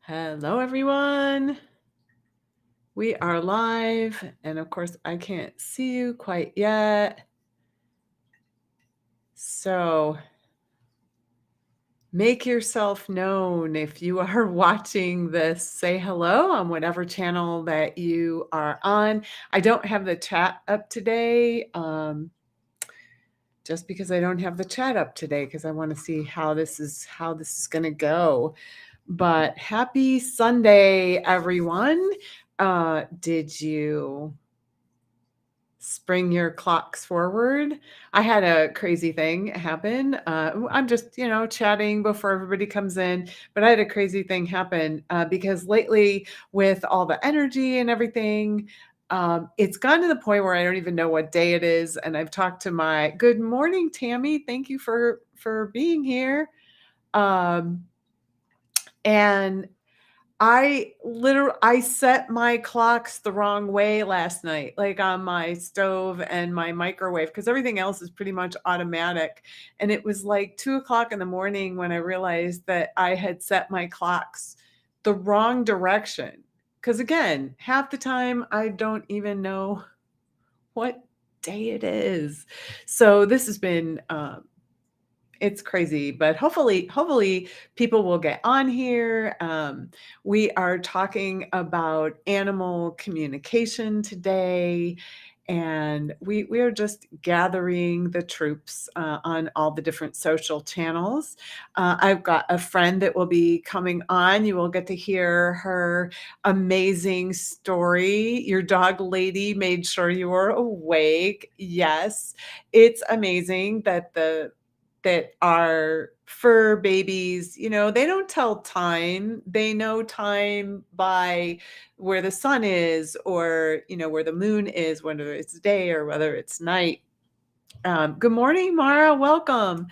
Hello, everyone. We are live, and of course, I can't see you quite yet. So make yourself known if you are watching this. Say hello on whatever channel that you are on. I don't have the chat up today, just because I don't have the chat up today because I want to see how this is going to go. But happy Sunday, everyone. Did you spring your clocks forward? I had a crazy thing happen. I'm just, chatting before everybody comes in, but I had a crazy thing happen because lately, with all the energy and everything, it's gone to the point where I don't even know what day it is. And I've talked to my good morning, Tammy. Thank you for being here. And I set my clocks the wrong way last night, like on my stove and my microwave, because everything else is pretty much automatic. And it was like 2 o'clock in the morning when I realized that I had set my clocks the wrong direction. Because again, half the time I don't even know what day it is. So this has been it's crazy, but hopefully people will get on here. We are talking about animal communication today, and we are just gathering the troops on all the different social channels. I've got a friend that will be coming on. You will get to hear her amazing story. Your dog lady made sure you were awake. Yes, it's amazing that our fur babies, they don't tell time. They know time by where the sun is, or, where the moon is, whether it's day or whether it's night. Good morning, Mara. Welcome.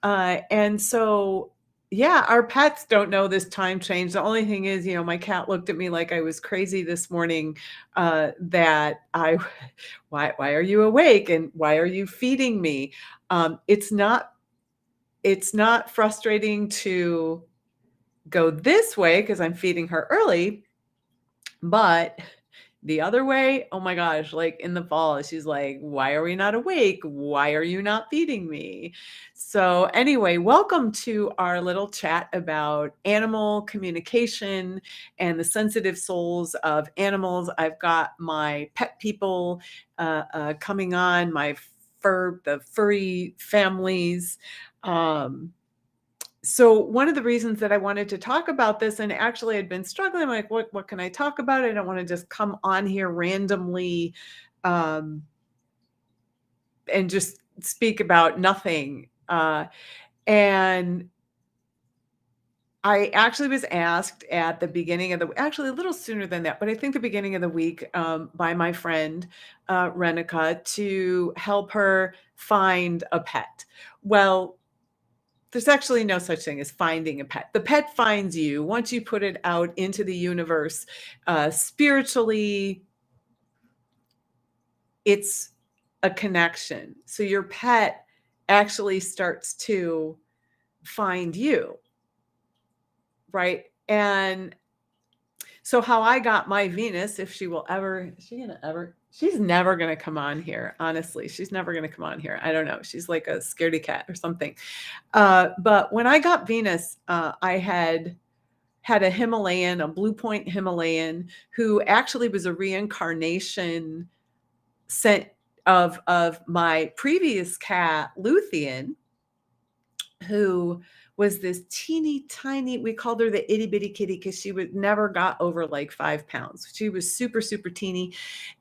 And so, yeah, our pets don't know this time change. The only thing is, my cat looked at me like I was crazy this morning, that why are you awake? And why are you feeding me? It's not frustrating to go this way because I'm feeding her early, but the other way, oh my gosh, like in the fall, she's like, why are we not awake? Why are you not feeding me? So, anyway, welcome to our little chat about animal communication and the sensitive souls of animals. I've got my pet people coming on, the furry families. So one of the reasons that I wanted to talk about this, and actually I'd been struggling, I'm like, what can I talk about? I don't want to just come on here randomly um, and just speak about nothing. And I actually was asked at the beginning of actually a little sooner than that, but I think the beginning of the week, by my friend Renica, to help her find a pet. Well, there's actually no such thing as finding a pet. The pet finds you once you put it out into the universe. Spiritually, it's a connection. So your pet actually starts to find you, right? And so how I got my Venus, if she will ever, she's never going to come on here. Honestly, she's never going to come on here. I don't know. She's like a scaredy cat or something. But when I got Venus, I had a Blue Point Himalayan, who actually was a reincarnation sent of my previous cat, Luthien, who was this teeny tiny, we called her the itty bitty kitty because she never got over like 5 pounds. She was super, super teeny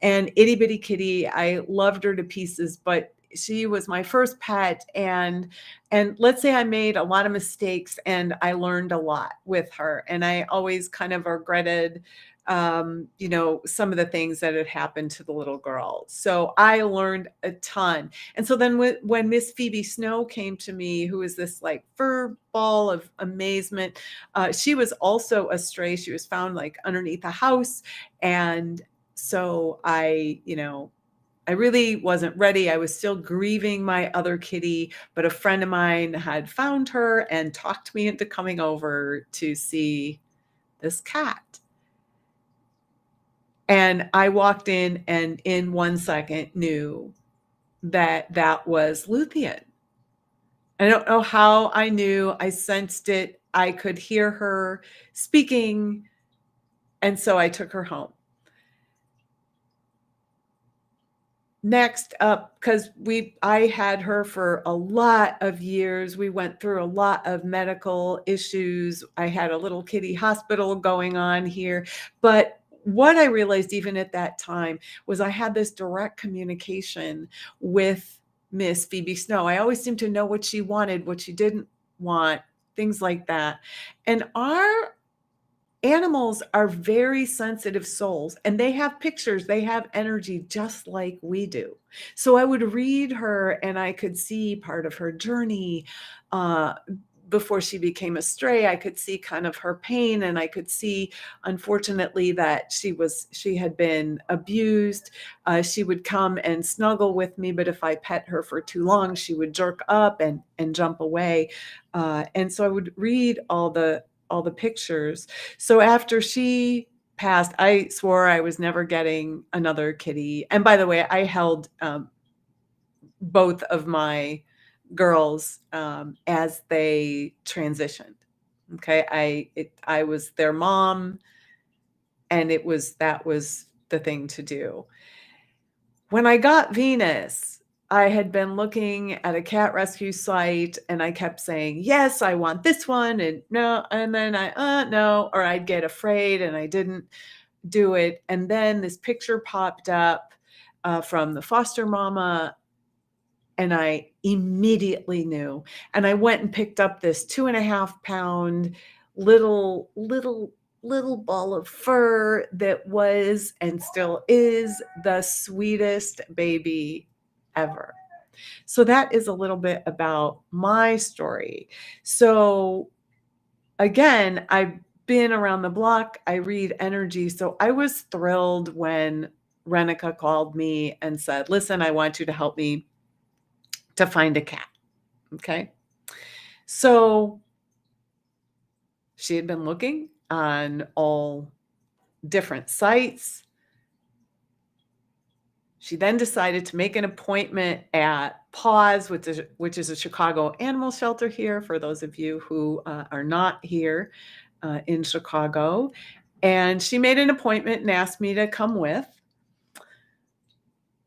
and itty bitty kitty. I loved her to pieces, but she was my first pet. And let's say I made a lot of mistakes and I learned a lot with her. And I always kind of regretted some of the things that had happened to the little girl. So I learned a ton. And so then when Miss Phoebe Snow came to me, who is this like fur ball of amazement, she was also a stray. She was found like underneath a house. And so I really wasn't ready. I was still grieving my other kitty, but a friend of mine had found her and talked me into coming over to see this cat. And I walked in and in 1 second knew that that was Luthien. I don't know how I knew. I sensed it. I could hear her speaking. And so I took her home. Next up, because I had her for a lot of years. We went through a lot of medical issues. I had a little kitty hospital going on here. But what I realized even at that time was I had this direct communication with Miss Phoebe Snow. I always seemed to know what she wanted, what she didn't want, things like that. And our animals are very sensitive souls, and they have pictures, they have energy just like we do. So I would read her and I could see part of her journey. Uh, Before she became a stray, I could see kind of her pain, and I could see, unfortunately, that she had been abused. She would come and snuggle with me, but if I pet her for too long, she would jerk up and jump away. And so I would read all the pictures. So after she passed, I swore I was never getting another kitty. And by the way, I held both of my girls as they transitioned. Okay, I was their mom, and that was the thing to do. When I got Venus, I had been looking at a cat rescue site, and I kept saying, yes, I want this one, and no, and then no, or I'd get afraid and I didn't do it. And then this picture popped up from the foster mama, and I immediately knew. And I went and picked up this 2.5 pound little ball of fur that was and still is the sweetest baby ever. So that is a little bit about my story. So again, I've been around the block. I read energy. So I was thrilled when Renica called me and said, listen, I want you to help me to find a cat. Okay. So she had been looking on all different sites. She then decided to make an appointment at Paws, which is a Chicago animal shelter here, for those of you who are not here in Chicago. And she made an appointment and asked me to come with.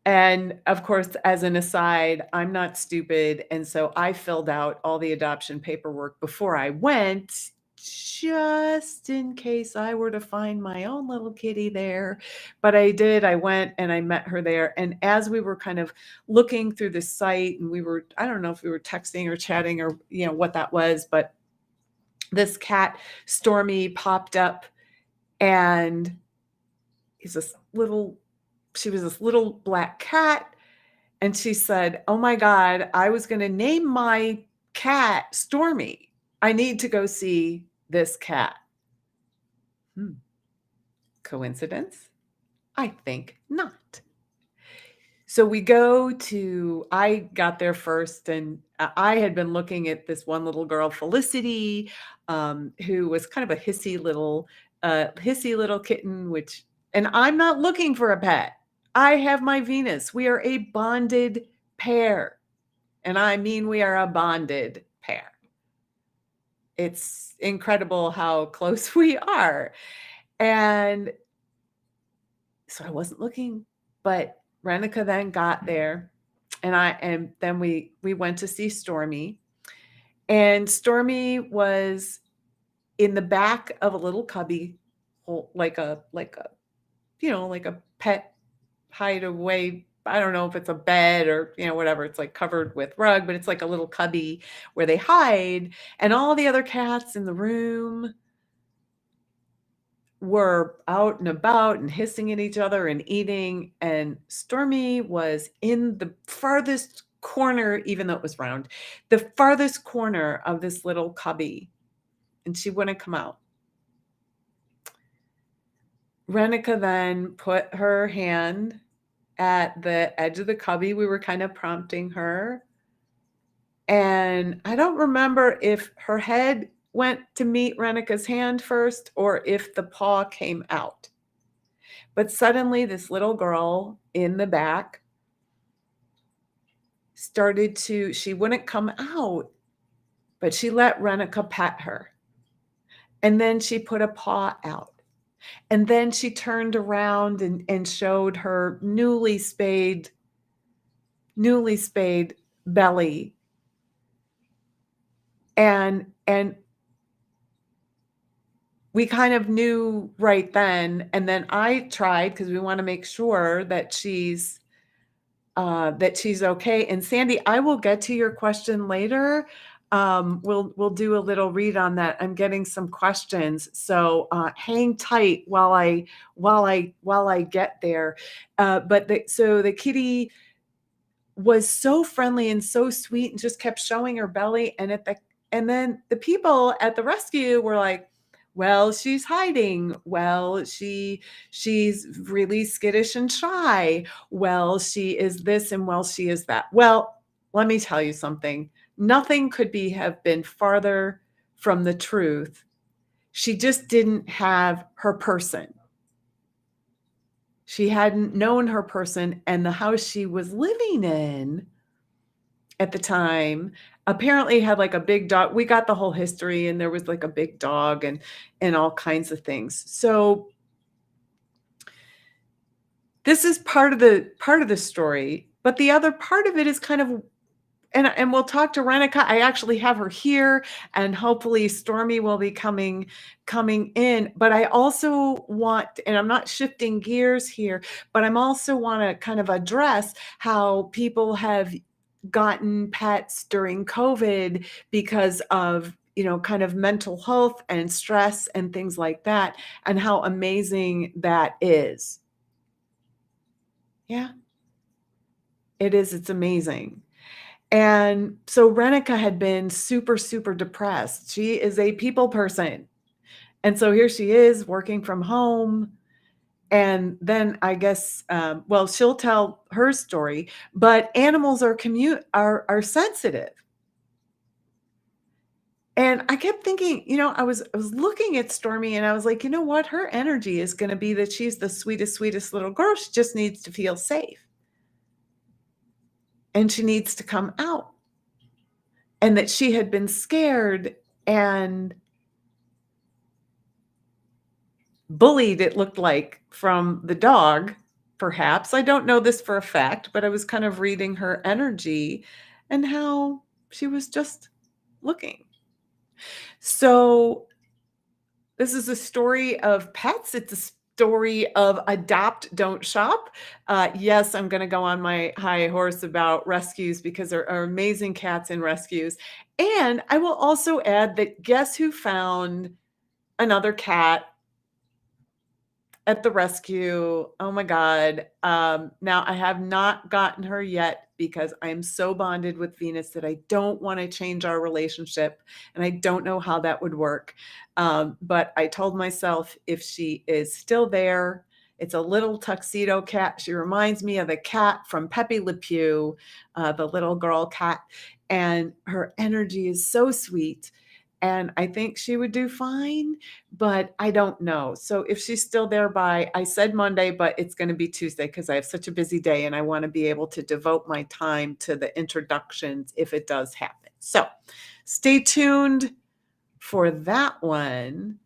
And of course, as an aside, I'm not stupid. And so I filled out all the adoption paperwork before I went, just in case I were to find my own little kitty there. But I did. I went and I met her there. And as we were kind of looking through the site, and I don't know if we were texting or chatting or, what that was, but this cat, Stormy, popped up, and she was this little black cat. And she said, oh my God, I was going to name my cat Stormy. I need to go see this cat. Coincidence? I think not. So I got there first, and I had been looking at this one little girl, Felicity, who was kind of a hissy little kitten, and I'm not looking for a pet. I have my Venus. We are a bonded pair. And I mean, we are a bonded pair. It's incredible how close we are. And so I wasn't looking, but Renica then got there, and then we went to see Stormy. And Stormy was in the back of a little cubby, like a pet hideaway. I don't know if it's a bed or, whatever. It's like covered with rug, but it's like a little cubby where they hide. And all the other cats in the room were out and about and hissing at each other and eating. And Stormy was in the farthest corner, even though it was round, the farthest corner of this little cubby. And she wouldn't come out. Renica then put her hand at the edge of the cubby. We were kind of prompting her. And I don't remember if her head went to meet Renika's hand first or if the paw came out. But suddenly, this little girl in the back she wouldn't come out, but she let Renika pet her. And then she put a paw out. And then she turned around and showed her newly spayed belly. And we kind of knew right then, and then I tried because we wanna make sure that she's okay. And Sandy, I will get to your question later. We'll do a little read on that. I'm getting some questions, so hang tight while I get there. But the kitty was so friendly and so sweet and just kept showing her belly. And then the people at the rescue were like, well, she's hiding. Well, she's really skittish and shy. Well, she is this and well, she is that. Well, let me tell you something. Nothing could have been farther from the truth. She just didn't have her person. She hadn't known her person, and the house she was living in at the time apparently had like a big dog. We got the whole history, and there was like a big dog and all kinds of things. So this is part of the story, but the other part of it is kind of and we'll talk to Renika. I actually have her here, and hopefully Stormy will be coming in. But I also want, and I'm not shifting gears here, but I'm also want to kind of address how people have gotten pets during COVID because of kind of mental health and stress and things like that, and how amazing that is. Yeah, it is. It's amazing. And so Renika had been super, super depressed. She is a people person. And so here she is working from home. And then I guess, well, she'll tell her story, but animals are sensitive. And I kept thinking, I was looking at Stormy and I was like, you know what? Her energy is going to be that she's the sweetest, sweetest little girl. She just needs to feel safe. And she needs to come out. And that she had been scared and bullied, it looked like, from the dog, perhaps. I don't know this for a fact, but I was kind of reading her energy and how she was just looking. So this is a story of pets. It's a story of adopt, don't shop. Yes, I'm going to go on my high horse about rescues because there are amazing cats in rescues. And I will also add that guess who found another cat at the rescue? Oh my God. Now I have not gotten her yet because I'm so bonded with Venus that I don't want to change our relationship. And I don't know how that would work. But I told myself if she is still there, it's a little tuxedo cat. She reminds me of the cat from Pepe Le Pew, the little girl cat. And her energy is so sweet. And I think she would do fine, but I don't know. So if she's still there I said Monday, but it's going to be Tuesday because I have such a busy day and I want to be able to devote my time to the introductions if it does happen. So stay tuned for that one.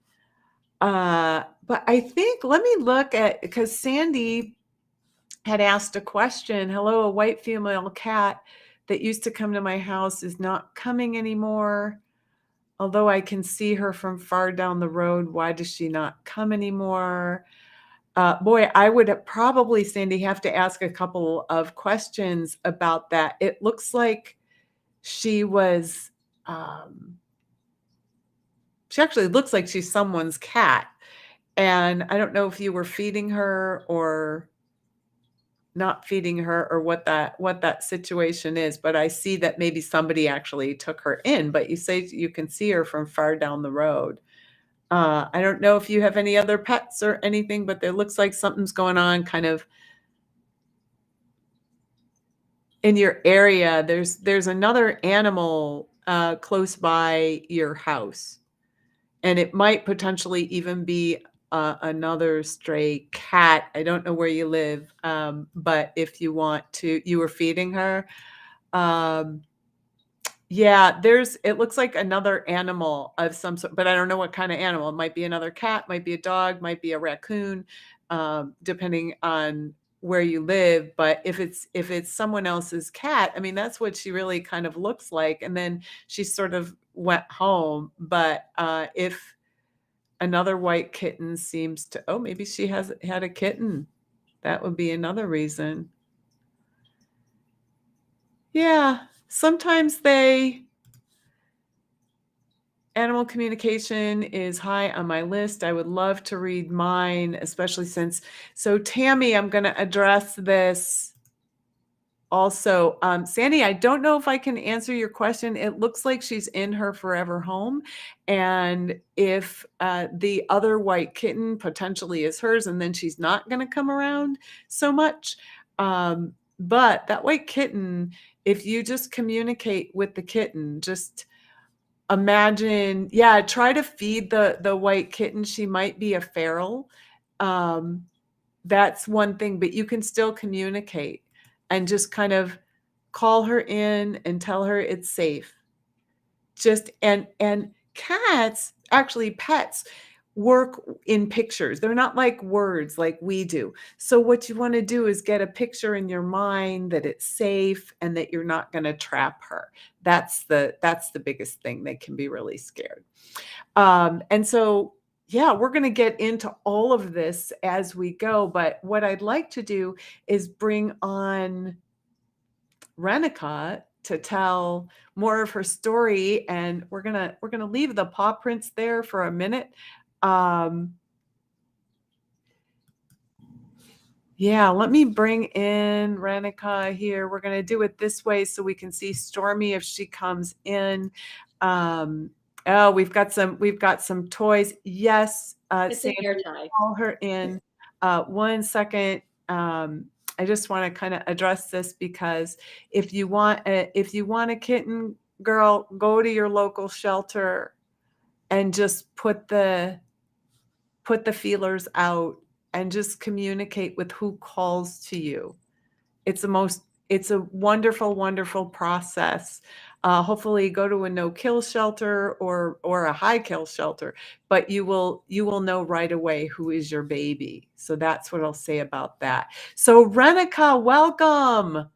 But I think, let me look at, because Sandy had asked a question. Hello, a white female cat that used to come to my house is not coming anymore. Although I can see her from far down the road, why does she not come anymore? Boy, I would probably, Sandy, have to ask a couple of questions about that. It looks like she actually looks like she's someone's cat. And I don't know if you were feeding her or not feeding her or what that situation is, but I see that maybe somebody actually took her in, but you say you can see her from far down the road. I don't know if you have any other pets or anything, but it looks like something's going on kind of in your area. There's another animal close by your house. And it might potentially even be another stray cat. I don't know where you live, but if you want to, you were feeding her. Um, yeah, it looks like another animal of some sort, but I don't know what kind of animal. It might be another cat, might be a dog, might be a raccoon, depending on where you live. But if it's someone else's cat, I mean, that's what she really kind of looks like. And then she sort of went home. But if another white kitten seems to, oh, maybe she has had a kitten. That would be another reason. Yeah, sometimes animal communication is high on my list. I would love to read mine, especially so Tammy, I'm going to address this also. Sandy, I don't know if I can answer your question. It looks like she's in her forever home. And if the other white kitten potentially is hers, and then she's not going to come around so much. But that white kitten, if you just communicate with the kitten, just imagine, yeah, try to feed the white kitten. She might be a feral. That's one thing, but you can still communicate and just kind of call her in and tell her it's safe. Just and cats, actually pets, work in pictures. They're not like words like we do. So what you want to do is get a picture in your mind that it's safe and that you're not going to trap her. That's the biggest thing. They can be really scared. And so yeah, we're going to get into all of this as we go, but what I'd like to do is bring on Renica to tell more of her story, and we're gonna leave the paw prints there for a minute. Um, yeah, let me bring in Renica here. We're gonna do it this way so we can see Stormy if she comes in. Oh, we've got some toys. Yes, It's a Sandy, hair tie. call her in. One second. I just want to kind of address this because if you want a kitten, girl, go to your local shelter and just put the feelers out and just communicate with who calls to you. It's a wonderful, wonderful process. Hopefully go to a no-kill shelter or a high-kill shelter, but you will know right away who is your baby. So that's what I'll say about that. So Renica, welcome.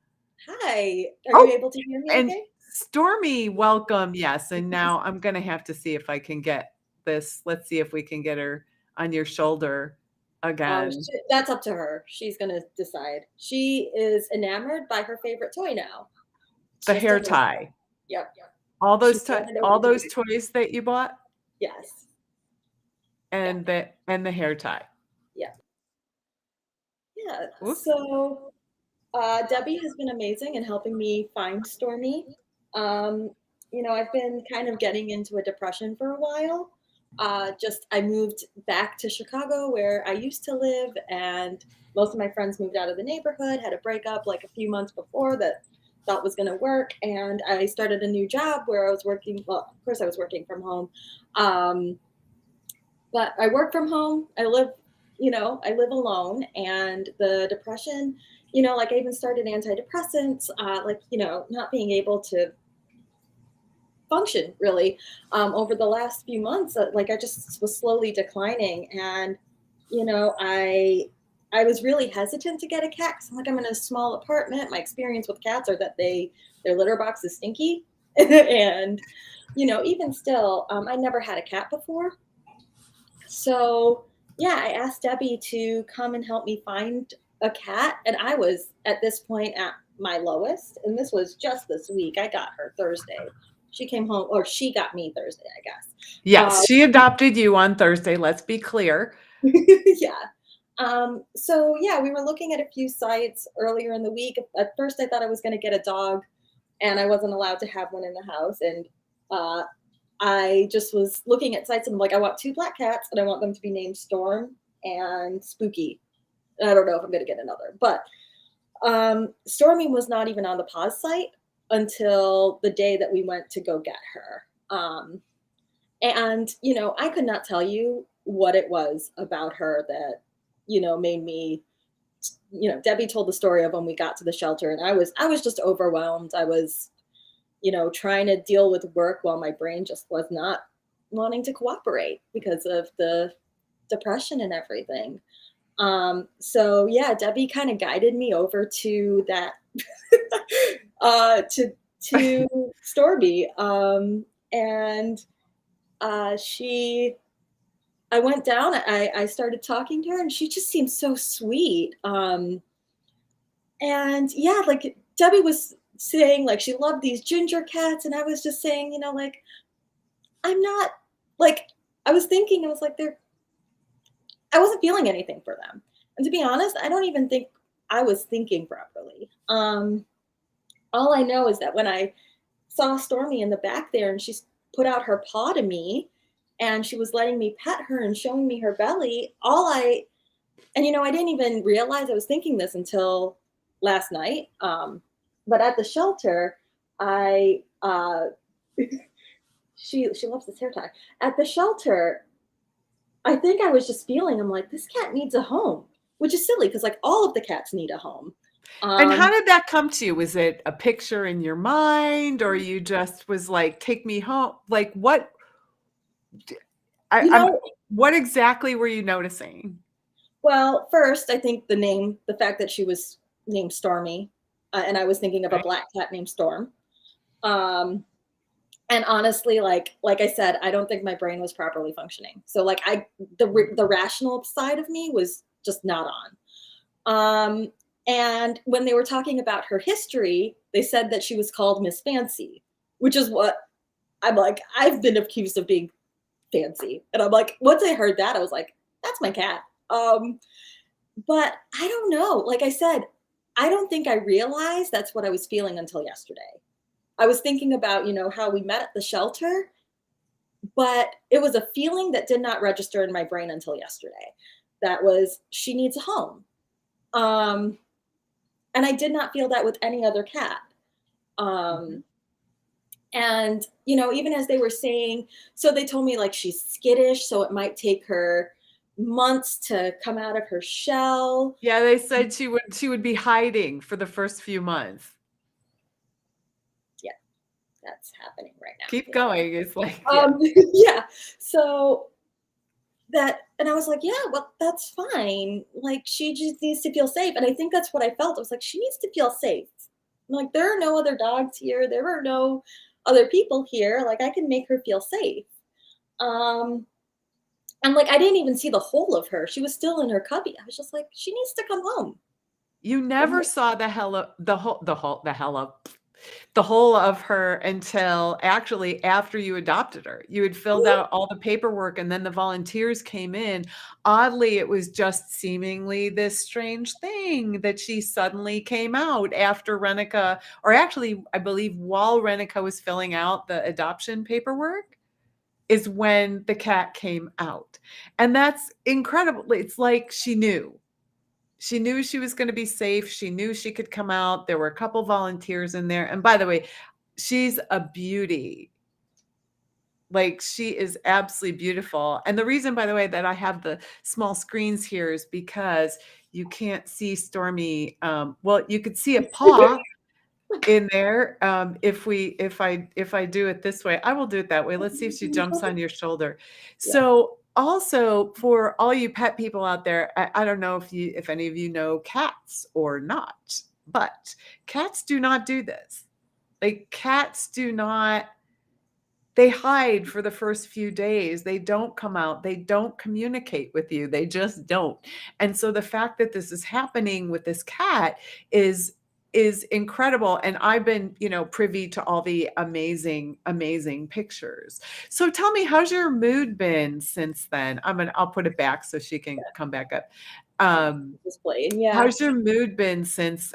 Hi. Are you Oh, able to hear me and okay? Stormy, welcome. Yes, and now I'm gonna have to see if I can get this. Let's see if we can get her on your shoulder again. That's up to her. She's going to decide. She is enamored by her favorite toy now. It's The just a hair hair tie. tie. Yep. All She those brought it all over to those me. toys that you bought Yes. Yeah. and the hair tie. Yeah. Yeah. Oops. So Debbie has been amazing in helping me find Stormy. Um, I've been kind of getting into a depression for a while. I moved back to Chicago where I used to live, and most of my friends moved out of the neighborhood, had a breakup like a few months before that thought was going to work. And I started a new job where I was working. Well, of course, I was working from home. Um, but I work from home. I live alone, and the depression, like I even started antidepressants, not being able to function really over the last few months. Like I just was slowly declining, and I was really hesitant to get a cat because I'm in a small apartment. My experience with cats are that their litter box is stinky, and even still, I never had a cat before. So, yeah, I asked Debbie to come and help me find a cat. And I was at this point at my lowest. And this was just this week. I got her Thursday. She came home, or she got me Thursday, I guess. Yes, she adopted you on Thursday, let's be clear. Yeah. So, yeah, we were looking at a few sites earlier in the week. At first, I thought I was going to get a dog, and I wasn't allowed to have one in the house. And uh, I just was looking at sites and I'm like, I want two black cats and I want them to be named Storm and Spooky. And I don't know if I'm going to get another, but Stormy was not even on the pause site until the day that we went to go get her. And, I could not tell you what it was about her that, made me, Debbie told the story of when we got to the shelter, and I was just overwhelmed. I was, trying to deal with work while my brain just was not wanting to cooperate because of the depression and everything. So yeah, Debbie kind of guided me over to that to Storby. And she I went down, I started talking to her, and she just seemed so sweet. And yeah, like Debbie was saying, like, she loved these ginger cats, and I was just saying, like, I'm not, like, I was thinking, I was like, I wasn't feeling anything for them. And to be honest, I don't even think I was thinking properly. All I know is that when I saw Stormy in the back there, and put out her paw to me, and she was letting me pet her and showing me her belly, I didn't even realize I was thinking this until last night. But at the shelter, I she loves this hair tie. At the shelter, I think I was just feeling, I'm like, this cat needs a home, which is silly because like all of the cats need a home. And how Um, did that come to you? Was it a picture in your mind, or you just was like, "Take me home"? Like, I you I'm know, what exactly were you noticing? well, first, I think the fact that she was named Stormy, and I was thinking of a Right? black cat named Storm. Um, and honestly, like I said, I don't think my brain was properly functioning. So like the rational side of me was just not on. And when they were talking about her history, they said that she was called Miss Fancy, which is what I'm like, I've been accused of being fancy. And I'm like, once I heard that, I was like, that's my cat. But I don't know. Like I said, I don't think I realized that's what I was feeling until yesterday. I was thinking about, how we met at the shelter, but it was a feeling that did not register in my brain until yesterday. That was, she needs a home. Um, and I did not feel that with any other cat. Mhm. Um, and, even as they were saying, so they told me like she's skittish, so it might take her months to come out of her shell. Yeah, they said she would be hiding for the first few months. Yeah, that's happening right now. Keep going. It's like, yeah. Yeah. So and I was like, yeah, well, that's fine. Like, she just needs to feel safe. And I think that's what I felt. I was like, she needs to feel safe. I'm like, there are no other dogs here. There are no other people here. Like, I can make her feel safe. Um, and like, I didn't even see the whole of her. She was still in her cubby. I was just like, she needs to come home. You never saw the whole of her until actually after you adopted her. You had filled out all the paperwork and then the volunteers came in. Oddly, it was just seemingly this strange thing that she suddenly came out after Renica, or actually, I believe while Renica was filling out the adoption paperwork is when the cat came out. And that's incredible. It's like she knew. She knew she was gonna be safe. She knew she could come out. There were a couple volunteers in there. And by the way, she's a beauty. Like, she is absolutely beautiful. And the reason, by the way, that I have the small screens here is because you can't see Stormy. Well, you could see a paw in there. If I do it this way, I will do it that way. Let's see if she jumps on your shoulder. Yeah. So also for all you pet people out there, I don't know if any of you know cats or not, but cats do not do this. Like, cats do not, they hide for the first few days. They don't come out. They don't communicate with you. They just don't. And so the fact that this is happening with this cat is incredible. And I've been, privy to all the amazing, amazing pictures. So tell me, how's your mood been since then? I'll put it back so she can come back up. Display. And yeah, How's your mood been since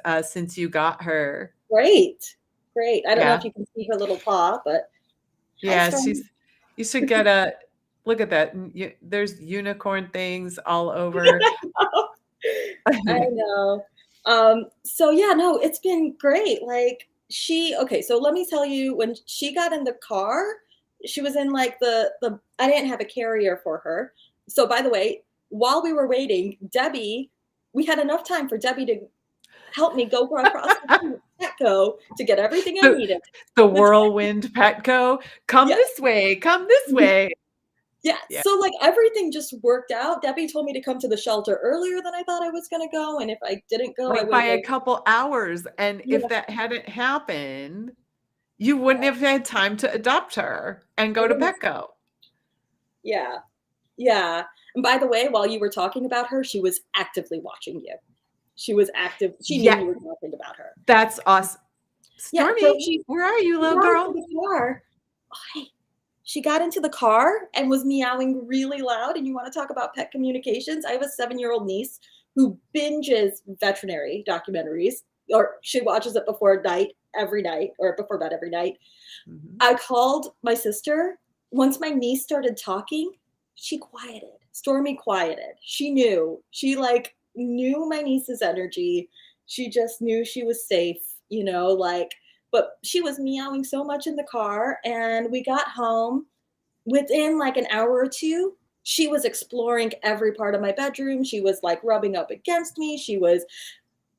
you got her? great. Great. I don't know Yeah. if you can see her little paw, but hi, Yeah, Stormy. you should get a look at that. There's unicorn things all over. I know. So yeah, no, it's been great. Like okay, so let me tell you, when she got in the car, she was in like the I didn't have a carrier for her. So by the way, while we were waiting, we had enough time for Debbie to help me go across the street with Petco to get everything I The needed. the The whirlwind Petco, "Come Yes. this way, come this way." Yeah, Yeah, so, like, everything just worked out. Debbie told me to come to the shelter earlier than I thought I was gonna go, and if I didn't go, I like, by would've a been couple hours, and if yeah, that hadn't happened, you wouldn't yeah, have had time to adopt her and I go to wouldn't Petco. yeah, yeah, and by the way, while you were talking about her, she was actively watching you. She knew Yeah, you were talking about her. that's awesome. Yeah, so Stormy, where are you, she little got into girl? the car oh, hey. She got into the car and was meowing really loud, and you wanna talk about pet communications? I have a 7-year-old niece who binges veterinary documentaries, or she watches it before night every night, or before bed every night. Mhm. I called my sister. Once my niece started talking, she quieted. Stormy quieted. She knew. She, like, knew my niece's energy. She just knew she was safe, like but she was meowing so much in the car, and we got home. Within, like, an hour or 2, she was exploring every part of my bedroom. She was, like, rubbing up against me. She was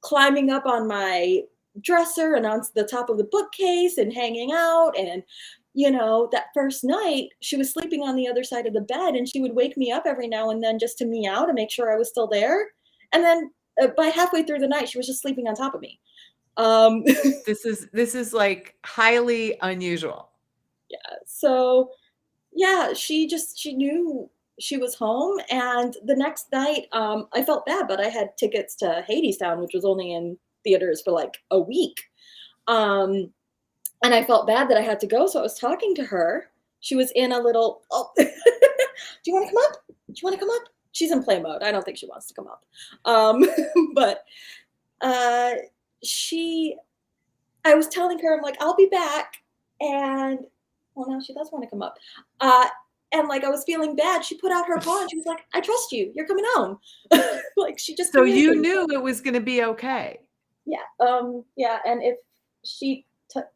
climbing up on my dresser and on the top of the bookcase and hanging out, and, that first night, she was sleeping on the other side of the bed, and she would wake me up every now and then just to meow to make sure I was still there, and then, by halfway through the night, she was just sleeping on top of me. Um, This is, like, highly unusual. so yeah, she knew she was home, and the next night, I felt bad, but I had tickets to Hadestown, which was only in theaters for, like, a week, um, and I felt bad that I had to go, so I was talking to her. She was in a little "Oh, do you wanna come up? Do you wanna come up?" She's in play mode, I don't think she wants to come up, um, but, uh, she I was telling her, I'm like, "I'll be back," and well, now she does wanna come up. Uh, and, like, I was feeling bad, she put out her paw and she was like, "I trust you, you're coming home." Like, she just So you communicated. knew it was gonna be okay. Yeah, yeah, and if she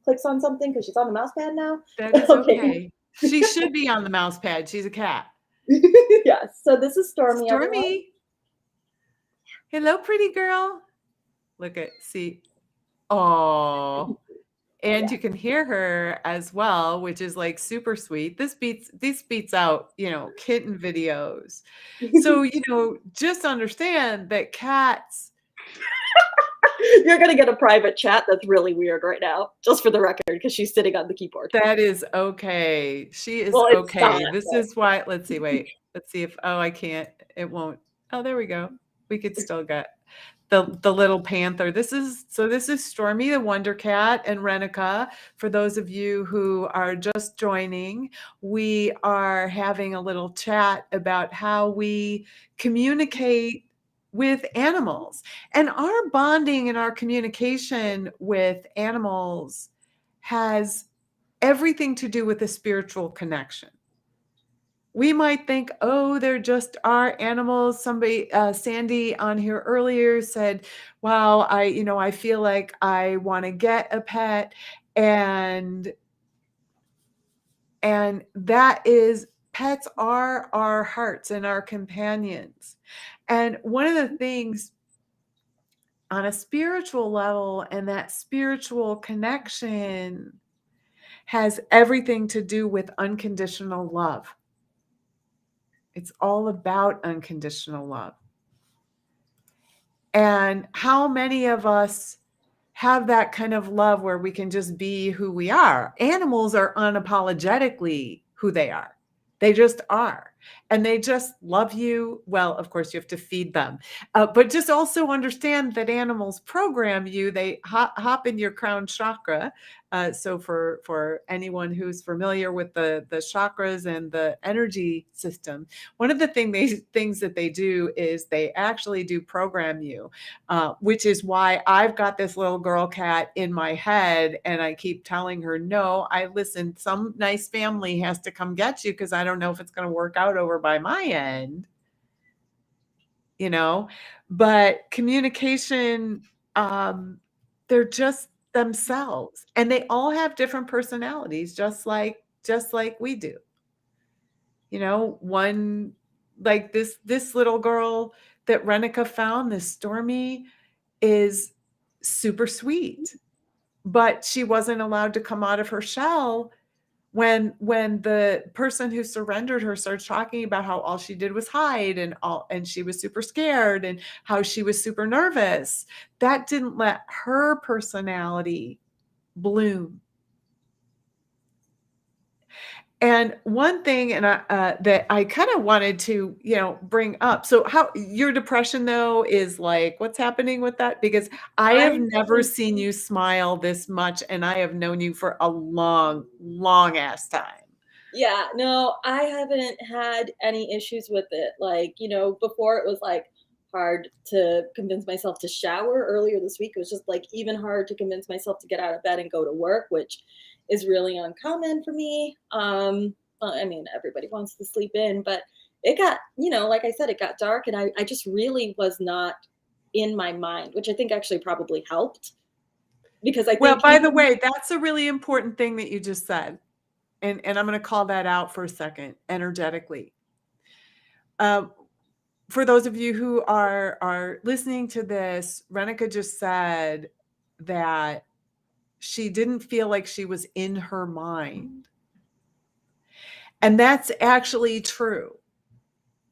clicks on something because she's on the mouse pad now, That is okay. okay. She should be on the mouse pad, she's a cat. Yes, so this is Stormy, everyone. Stormy, hello, pretty girl. Look at see. Oh, and Yeah. you can hear her as well, which is, like, super sweet. This beats out, kitten videos. So, just understand that cats You're gonna get a private chat that's really weird right now, just for the record, because she's sitting on the keyboard. that is okay. She is Well, it's not, okay. This but is why let's see, wait. Let's see if I can't. It won't. Oh, there we go. We could still get the little panther. This is Stormy the Wonder Cat and Renica. For those of you who are just joining, we are having a little chat about how we communicate with animals. And our bonding and our communication with animals has everything to do with a spiritual connection. We might think, oh, they're just our animals. Somebody, Sandy on here earlier said, wow, I feel like I want to get a pet. And, and that is, pets are our hearts and our companions. And one of the things on a spiritual level, and that spiritual connection has everything to do with unconditional love. It's all about unconditional love. And how many of us have that kind of love where we can just be who we are? Animals are unapologetically who they are. They just are. And they just love you. Well, of course, you have to feed them. But just also understand that animals program you. They hop in your crown chakra. So for anyone who's familiar with the chakras and the energy system, one of the things that they do is they actually do program you, which is why I've got this little girl cat in my head, and I keep telling her, no, listen, some nice family has to come get you because I don't know if it's going to work out over by my end, you know, but communication, they're just themselves, and they all have different personalities, just like just like we do. You know, one like this little girl that Renica found, this Stormy, is super sweet, but she wasn't allowed to come out of her shell when the person who surrendered her starts talking about how all she did was hide and she was super scared and how she was super nervous. That didn't let her personality bloom. And one thing that I kind of wanted to, bring up. So how your depression though is like, what's happening with that? Because I have I'm never seen you smile this much, and I have known you for a long, long ass time. Yeah, no, I haven't had any issues with it. Like, before it was like hard to convince myself to shower. Earlier this week, it was just like even hard to convince myself to get out of bed and go to work, which is really uncommon for me. Well, I mean, everybody wants to sleep in, but it got, like I said, it got dark and I just really was not in my mind, which I think actually probably helped because I Well, think by the even, way, that's a really important thing that you just said. And I'm going to call that out for a second energetically. Um, for those of you who are listening to this, Renica just said that she didn't feel like she was in her mind. And that's actually true.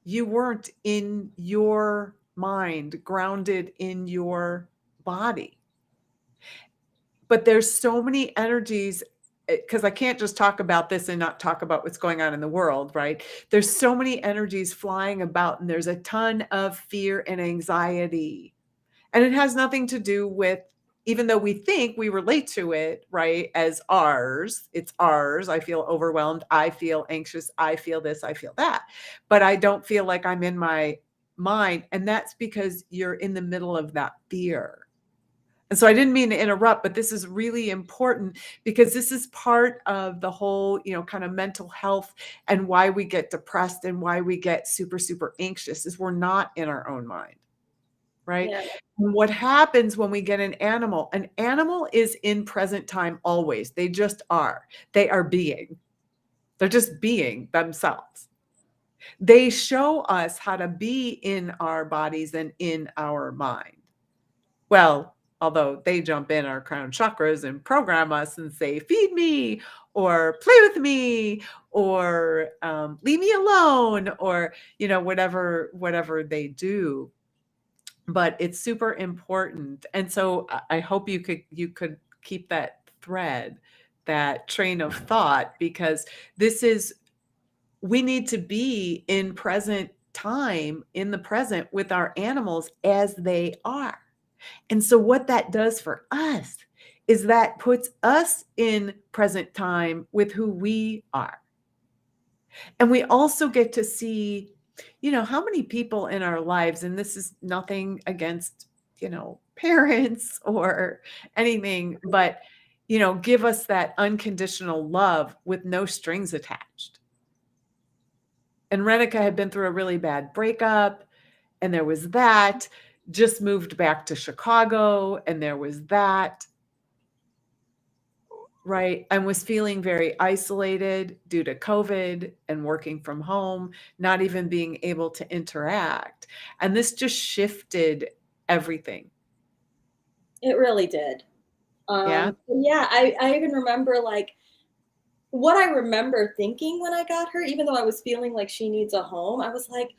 You weren't in your mind, grounded in your body. But there's so many energies, because I can't just talk about this and not talk about what's going on in the world, right? There's so many energies flying about, and there's a ton of fear and anxiety. And it has nothing to do with, even though we think we relate to it, right, as ours, it's ours. I feel overwhelmed. I feel anxious. I feel this. I feel that. But I don't feel like I'm in my mind. And that's because you're in the middle of that fear. And so I didn't mean to interrupt, but this is really important because this is part of the whole, kind of mental health and why we get depressed and why we get super, super anxious is we're not in our own mind. Right? yeah, And what happens when we get an animal is in present time always. They just are. They are being. They're just being themselves. They show us how to be in our bodies and in our mind. Well, although they jump in our crown chakras and program us and say, feed me or play with me or leave me alone or, whatever they do. But it's super important. And so I hope you could keep that thread, that train of thought, because we need to be in present time, in the present with our animals as they are. And so what that does for us is that puts us in present time with who we are. And we also get to see, how many people in our lives, and this is nothing against, parents or anything, but, give us that unconditional love with no strings attached. And Renica had been through a really bad breakup, and there was that, just moved back to Chicago, and there was that. Right. And was feeling very isolated due to COVID and working from home, not even being able to interact. And this just shifted everything. it really did. Yeah. Yeah, I even remember like what I remember thinking when I got her, even though I was feeling like she needs a home, I was like,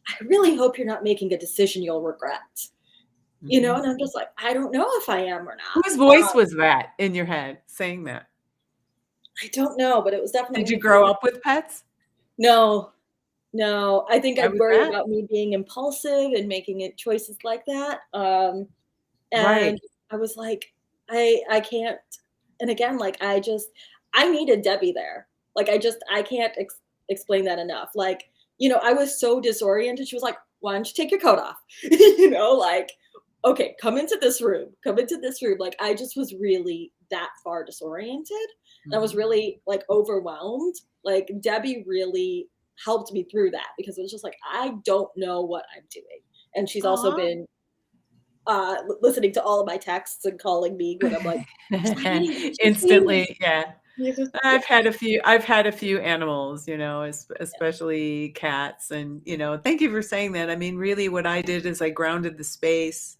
I really hope you're not making a decision you'll regret. Mhm. And I'm just like, I don't know if I am or not. Whose voice was that in your head saying that? I don't know, but it was Did definitely you a feeling. grow up with pets? No, no. I think Why I'd was worry that? about me being impulsive and making it choices like that. Right. And I was like, I can't. And again, like I needed Debbie there. Like I can't explain that enough. Like, I was so disoriented. She was like, why don't you take your coat off? Like, okay, come into this room. Come into this room. Like I just was really that far disoriented. And I was Mhm. really like overwhelmed. Like Debbie really helped me through that because it was just like, I don't know what I'm doing. And she's also Aw. been listening to all of my texts and calling me when I'm like, "Just let me in, just let me in." Instantly, yeah. Yeah, I've had a few animals, yeah. especially cats, and, thank you for saying that. I mean, really what I did is I grounded the space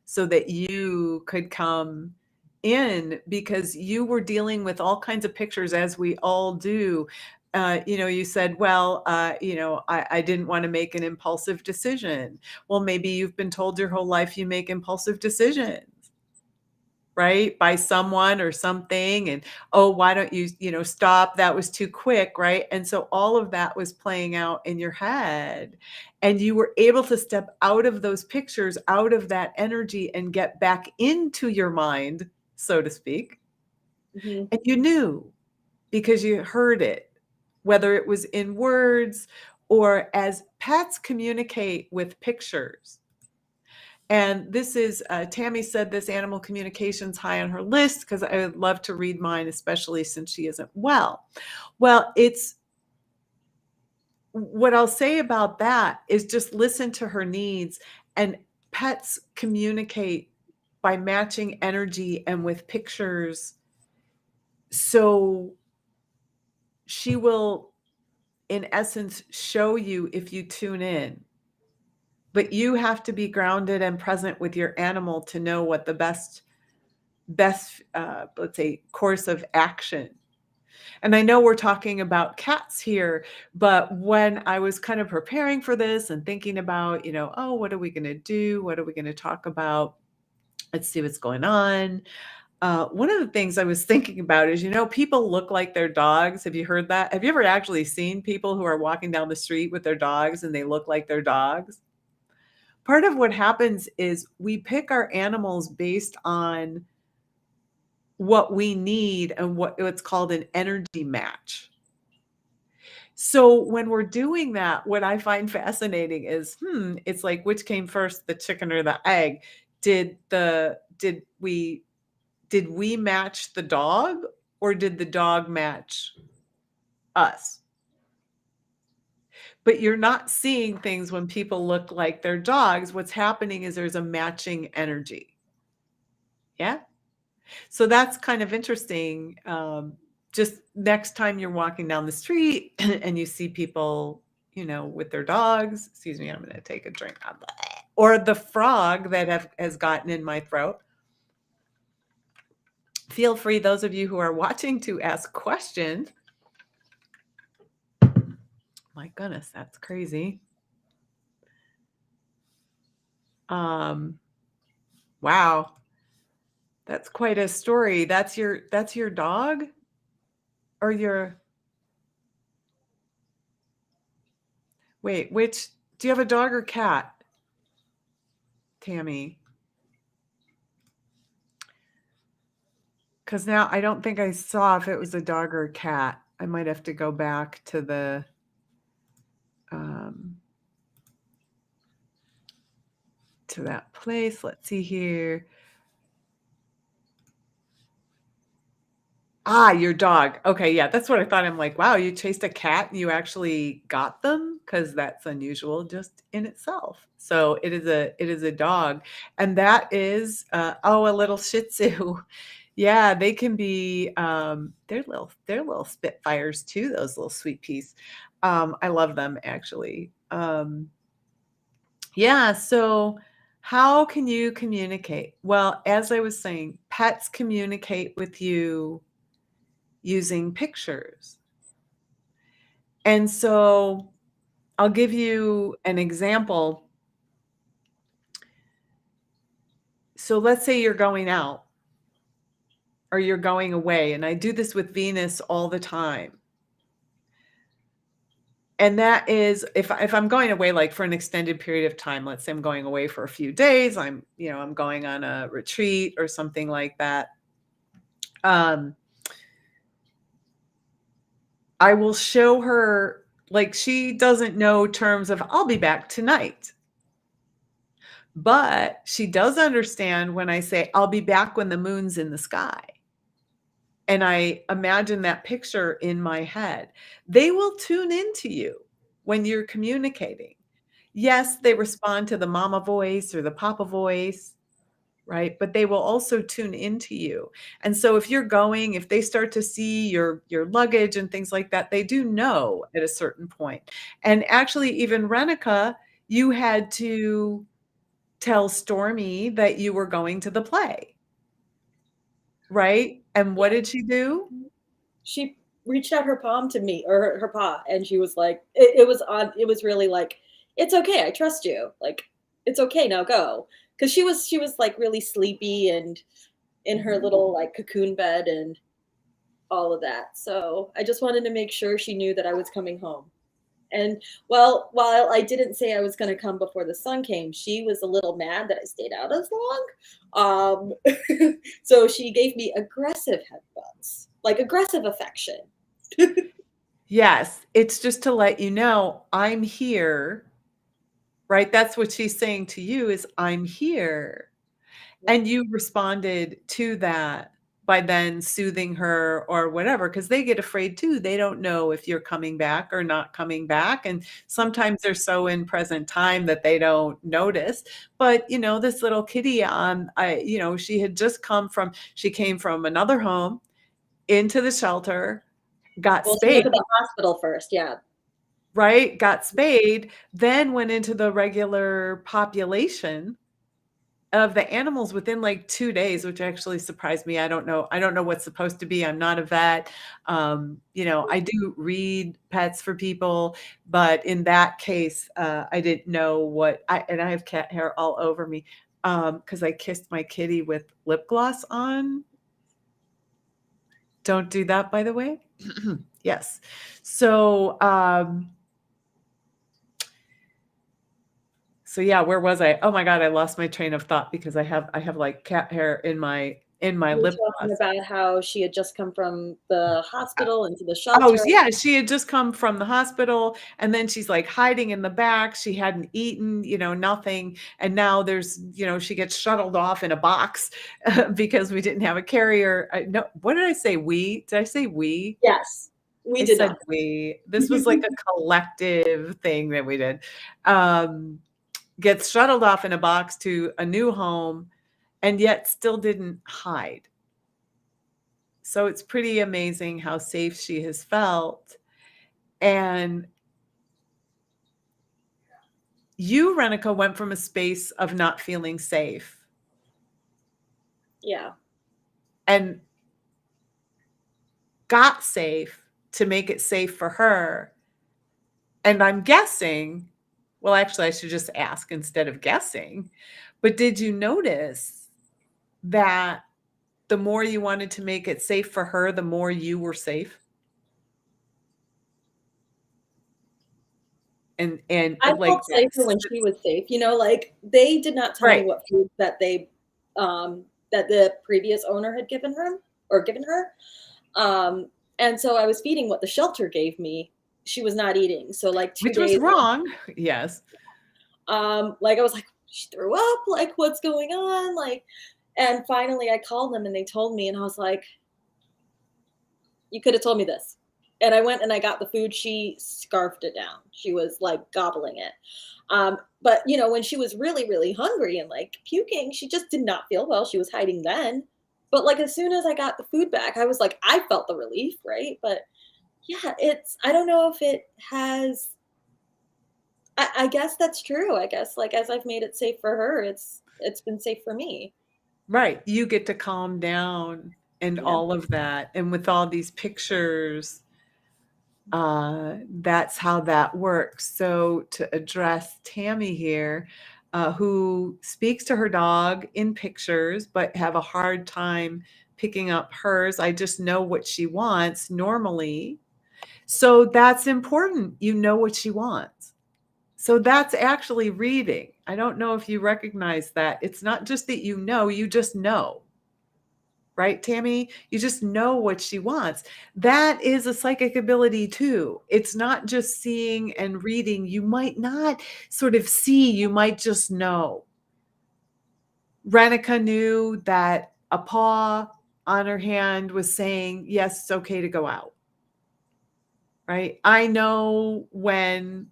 so that you could come in because you were dealing with all kinds of pictures as we all do. You said, well, I didn't want to make an impulsive decision. Well, maybe you've been told your whole life you make impulsive decisions, right? By someone or something, and, "Oh, why don't you, stop? That was too quick," right? And so all of that was playing out in your head, and you were able to step out of those pictures, out of that energy, and get back into your mind, so to speak, Mhm, and you knew because you heard it, whether it was in words or as pets communicate with pictures. And this is, Tammy said this animal communication's high on her list because I would love to read mine, especially since she isn't well. Well, it's what I'll say about that is just listen to her needs. And pets communicate by matching energy and with pictures. So she will, in essence, show you if you tune in. But you have to be grounded and present with your animal to know what the best, let's say, course of action. And I know we're talking about cats here, but when I was kind of preparing for this and thinking about, oh, what are we going to do? What are we going to talk about? Let's see what's going on. One of the things I was thinking about is, people look like their dogs. Have you heard that? Have you ever actually seen people who are walking down the street with their dogs and they look like their dogs? Part of what happens is we pick our animals based on what we need and what's called an energy match. So when we're doing that, what I find fascinating is, it's like which came first, the chicken or the egg? Did we match the dog or did the dog match us? But you're not seeing things when people look like their dogs. What's happening is there's a matching energy. Yeah? So that's kind of interesting. Just next time you're walking down the street and you see people, with their dogs, excuse me, I'm going to take a drink, or the frog that has gotten in my throat. Feel free, those of you who are watching, to ask questions. My goodness, that's crazy. Um, wow, that's quite a story. That's your dog or your wait, which do you have a dog or cat, Tammy? Because now I don't think I saw if it was a dog or a cat. I might have to go back um, to that place. Let's see here. Ah, your dog. Okay, yeah, that's what I thought. I'm like, wow, you chased a cat and you actually got them because that's unusual just in itself. So it is a dog, and that is a little Shih Tzu. Yeah, they can be they're little spitfires too. Those little sweet peas. I love them actually. Yeah. So how can you communicate? Well, as I was saying, pets communicate with you using pictures. And so I'll give you an example. So let's say you're going out or you're going away, and I do this with Venus all the time. And that is if I'm going away, like, for an extended period of time, let's say I'm going away for a few days, I'm going on a retreat or something like that. Um, I will show her, like, she doesn't know terms of "I'll be back tonight." But she does understand when I say, "I'll be back when the moon's in the sky." And I imagine that picture in my head. They will tune into you when you're communicating. Yes, they respond to the mama voice or the papa voice, right? But they will also tune into you. And so if they start to see your luggage and things like that, they do know at a certain point. And actually, even Renica, you had to tell Stormy that you were going to the play, right? And what Yeah. did she do? She reached out her palm to me, or her paw, and she was like, it was on. It was really like, it's okay. I trust you. Like, it's okay. Now go. Because she was like really sleepy and in her little like cocoon bed and all of that. So I just wanted to make sure she knew that I was coming home. And well, while I didn't say I was going to come before the sun came, she was a little mad that I stayed out as long. So she gave me aggressive headbutts, like aggressive affection. Yes, it's just to let you know, "I'm here," right? That's what she's saying to you is, "I'm here." Yeah. And you responded to that by then soothing her or whatever, because they get afraid too. They don't know if you're coming back or not coming back, and sometimes they're so in present time that they don't notice. But, this little kitty, she came from another home into the shelter, got Well, she went spayed. to the hospital first. Yeah. Right? Got spayed, then went into the regular population of the animals within, like, 2 days, which actually surprised me. I don't know what's supposed to be. I'm not a vet. I do read pets for people, but in that case, I didn't know and I have cat hair all over me, because I kissed my kitty with lip gloss on. Don't do that, by the way. Yes. So yeah, where was I? Oh my god, I lost my train of thought because I have like cat hair in my You were lip talking gloss. about how she had just come from the Uh, hospital into the oh, shelter. yeah, she had just come from the hospital, and then she's, like, hiding in the back. She hadn't eaten, nothing, and now she gets shuttled off in a box because we didn't have a carrier. No, what did I say? We? Did I say we? Yes, we I did said not. we. This was like a collective thing that we did. Um, Gets shuttled off in a box to a new home and yet still didn't hide. So it's pretty amazing how safe she has felt. And you, Renica, went from a space of not feeling safe Yeah. and got safe to make it safe for her. And I'm guessing, well, actually, I should just ask instead of guessing, but did you notice that the more you wanted to make it safe for her, the more you were safe? And I like felt safer that's when she was safe, like, they did not tell me right. what food that the previous owner had given her, and so I was feeding what the shelter gave me. She was not eating, so, like, 2 Which was days, wrong. Yes. like, I was like, "She threw up, like, what's going on?" Like, and finally I called them and they told me, and I was like, "You coulda told me this." And I went and I got the food. She scarfed it down. She was, like, gobbling it. But, when she was really, really hungry and, like, puking, she just did not feel well. She was hiding then. But, like, as soon as I got the food back, I was like, I felt the relief, right? But, yeah, I don't know if it has I guess that's true. I guess, like, as I've made it safe for her, it's been safe for me. Right. You get to calm down and Yeah. all of that. And with all these pictures, that's how that works. So to address Tammy here, who speaks to her dog in pictures, but have a hard time picking up hers. I just know what she wants normally. So that's important. You know what she wants. So that's actually reading. I don't know if you recognize that. It's not just that you just know, right, Tammy? You just know what she wants. That is a psychic ability too. It's not just seeing and reading. You might not sort of see, you might just know. Renica knew that a paw on her hand was saying, yes, it's okay to go out, right? I know when.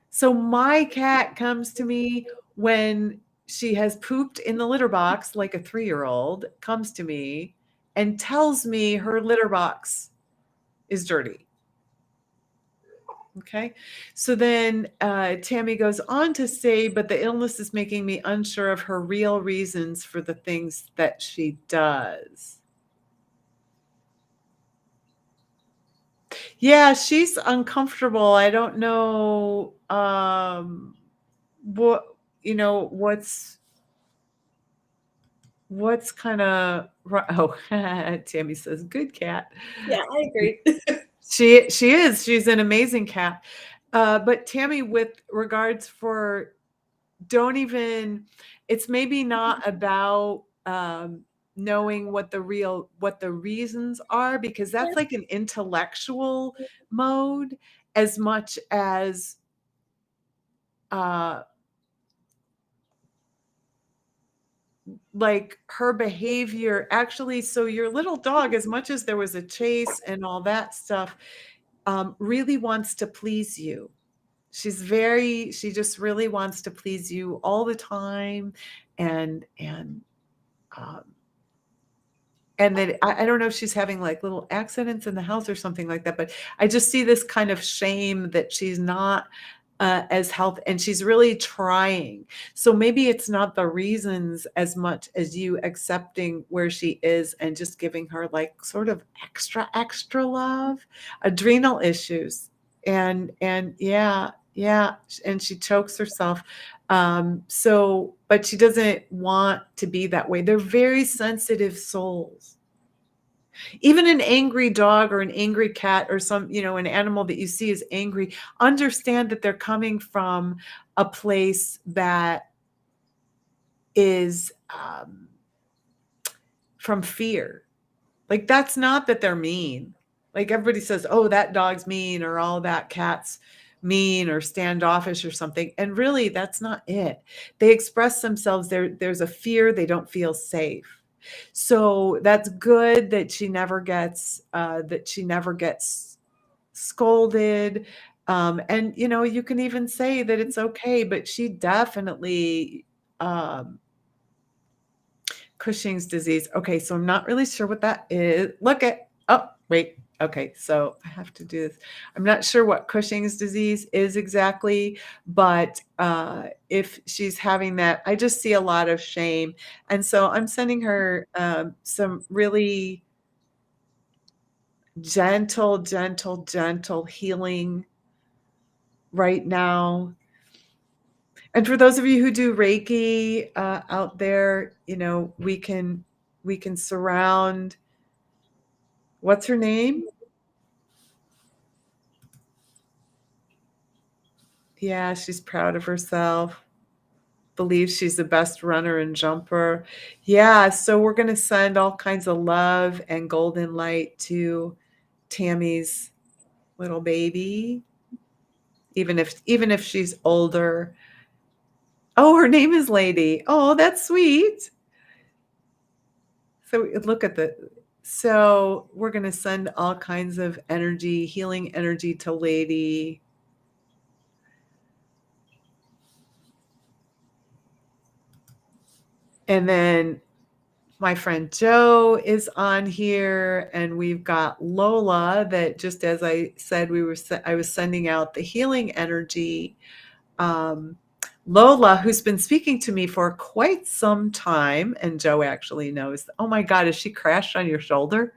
So my cat comes to me when she has pooped in the litter box like a 3-year-old, comes to me and tells me her litter box is dirty. Okay. So then Tammy goes on to say, but the illness is making me unsure of her real reasons for the things that she does. Yeah, she's uncomfortable. I don't know what, what's kind of, oh, Tammy says, good cat. Yeah, I agree. She's an amazing cat. But Tammy, with regards for, don't even, it's maybe not about knowing what the reasons are, because that's like an intellectual mode as much as like her behavior. Actually, so your little dog, as much as there was a chase and all that stuff, really wants to please you. She just really wants to please you all the time. And um, and then I don't know if she's having like little accidents in the house or something like that, but I just see this kind of shame that she's not as healthy, and she's really trying. So maybe it's not the reasons as much as you accepting where she is and just giving her like sort of extra love. Adrenal issues, and yeah, and she chokes herself. But she doesn't want to be that way. They're very sensitive souls. Even an angry dog or an angry cat or an animal that you see is angry, understand that they're coming from a place that is from fear. Like, that's not that they're mean. Like, everybody says, oh, that dog's mean, or oh, that cat's mean or standoffish or something. And really, that's not it. They express themselves. There's a fear. They don't feel safe. So that's good that she never gets scolded. And you can even say that it's okay, but she definitely Cushing's disease. Okay, so I'm not really sure what that is. Oh, wait. Okay, so I have to do this. I'm not sure what Cushing's disease is exactly, but if she's having that, I just see a lot of shame. And so I'm sending her some really gentle healing right now. And for those of you who do Reiki out there, we can surround. What's her name? Yeah, she's proud of herself. Believes she's the best runner and jumper. Yeah, so we're going to send all kinds of love and golden light to Tammy's little baby, even if she's older. Oh, her name is Lady. Oh, that's sweet. So we're going to send all kinds of energy, healing energy to Lady. And then my friend Joe is on here, and we've got Lola that, just as I said, I was sending out the healing energy. Lola, who's been speaking to me for quite some time, and Joe actually knows. Oh my God, is she crashed on your shoulder?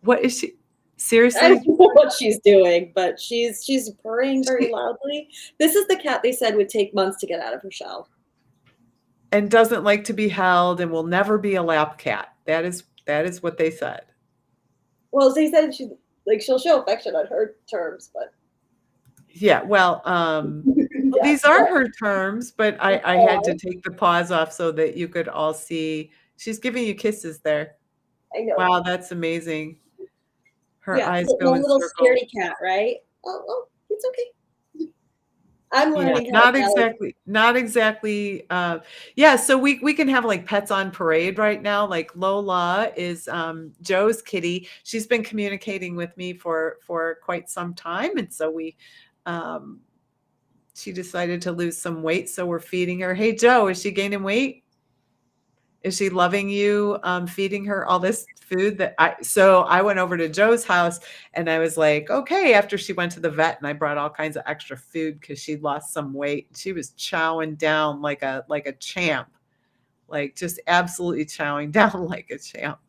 What is she? Seriously? I don't know what she's doing, but she's purring very loudly. This is the cat they said would take months to get out of her shell. And doesn't like to be held and will never be a lap cat. That is what they said. Well, they said she'll show affection on her terms, but yeah, well, yeah, these are her terms, but I had to take the pause off so that you could all see. She's giving you kisses there. I know. Wow, that's amazing. Her eyes the go in little circles. scaredy cat, right? Oh, it's okay. I'm Yeah, learning not exactly. Yeah, so we can have like pets on parade right now. Like Lola is Joe's kitty. She's been communicating with me for quite some time, and so She decided to lose some weight, so we're feeding her. Hey, Joe, is she gaining weight? Is she loving you, feeding her all this food that I went over to Joe's house and I was like, okay, after she went to the vet and I brought all kinds of extra food because she lost some weight. She was chowing down like a champ, like just absolutely chowing down like a champ.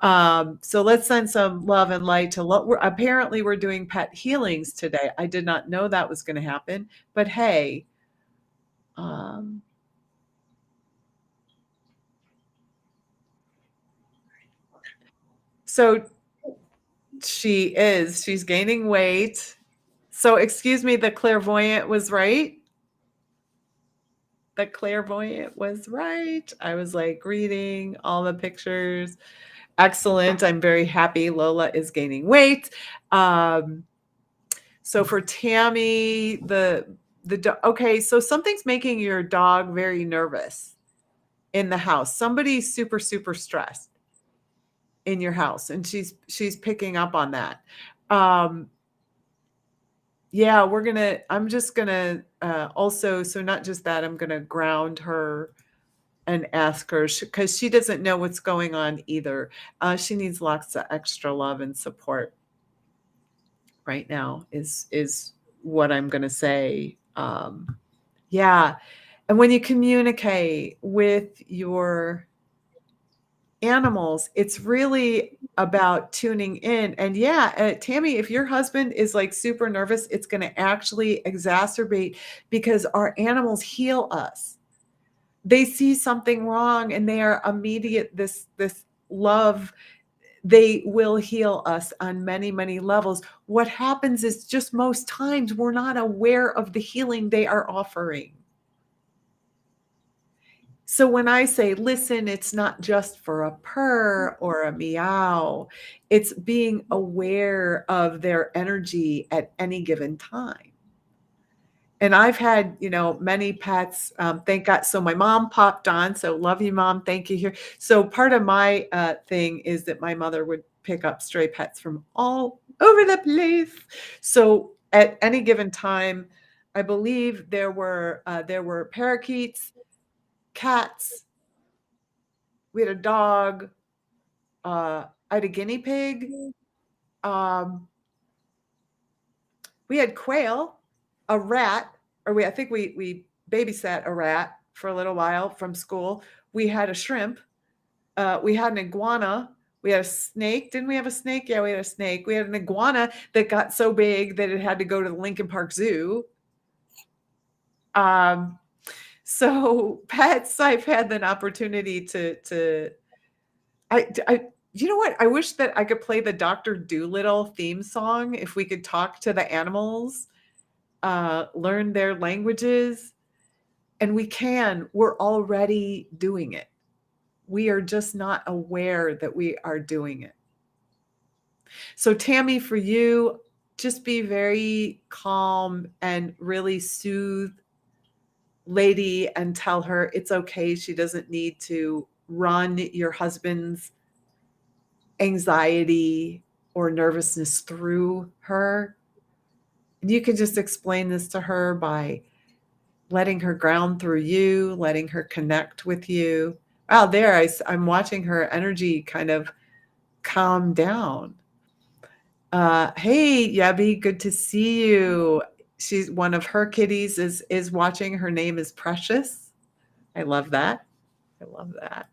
So let's send some love and light to apparently we're doing pet healings today. I did not know that was going to happen, but hey, um, so she's gaining weight. So excuse me, the clairvoyant was right. The clairvoyant was right. I was like reading all the pictures. Excellent. I'm very happy Lola is gaining weight. So for Tammy, okay, so something's making your dog very nervous in the house. Somebody's super, super stressed in your house, and she's picking up on that. Yeah, I'm just gonna also, so not just that, I'm gonna ground her and ask her because she doesn't know what's going on either. She needs lots of extra love and support right now is what I'm gonna say. Yeah. And when you communicate with your animals, it's really about tuning in. And yeah, Tammy, if your husband is like super nervous, it's going to actually exacerbate because our animals heal us. They see something wrong and they are immediate this love. They will heal us on many, many levels. What happens is just most times we're not aware of the healing they are offering. So when I say, listen, it's not just for a purr or a meow, it's being aware of their energy at any given time. And I've had, many pets, thank God. So my mom popped on. So love you, mom. Thank you here. So part of my thing is that my mother would pick up stray pets from all over the place. So at any given time, I believe there were parakeets, cats, we had a dog, I had a guinea pig, um, we had quail, a rat, I think we babysat a rat for a little while from school. We had a shrimp, we had an iguana, we had a snake. Didn't we have a snake? Yeah, we had a snake. We had an iguana that got so big that it had to go to the Lincoln Park Zoo. Um, so pets, I've had an opportunity to you know what? I wish that I could play the Doctor Dolittle theme song if we could talk to the animals, learn their languages, and we can. We're already doing it. We are just not aware that we are doing it. So Tammy, for you, just be very calm and really soothe Lady and tell her it's okay. She doesn't need to run your husband's anxiety or nervousness through her. And you can just explain this to her by letting her ground through you, letting her connect with you. Wow, I'm watching her energy kind of calm down. Hey, Yabby, good to see you. She's one of her kitties is watching. Her name is Precious. I love that. I love that.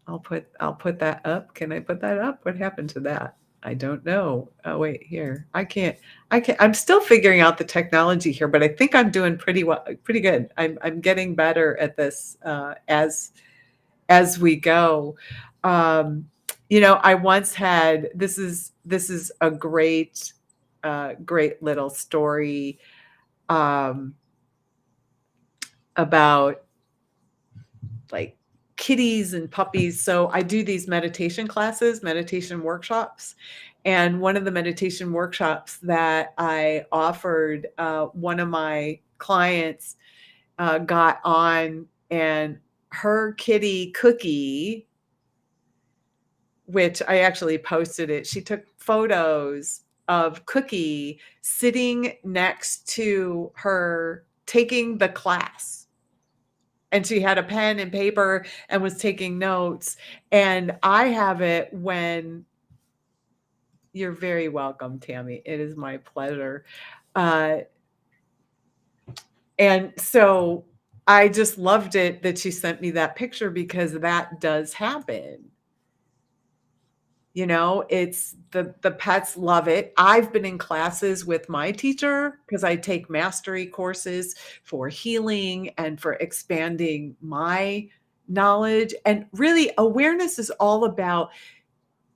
I'll put that up. Can I put that up? What happened to that? I don't know. Oh, wait, here. I'm still figuring out the technology here, but I think I'm doing pretty good. I'm getting better at this as we go. I once had this is a great great little story about like kitties and puppies. So I do these meditation classes, meditation workshops. And one of the meditation workshops that I offered, one of my clients got on, and her kitty Cookie, which I actually posted it, she took photos of Cookie sitting next to her taking the class. And she had a pen and paper and was taking notes. And I have it when you're very welcome, Tammy. It is my pleasure. Uh, and so I just loved it that she sent me that picture because that does happen. You know, it's the pets love it. I've been in classes with my teacher because I take mastery courses for healing and for expanding my knowledge. And really, awareness is all about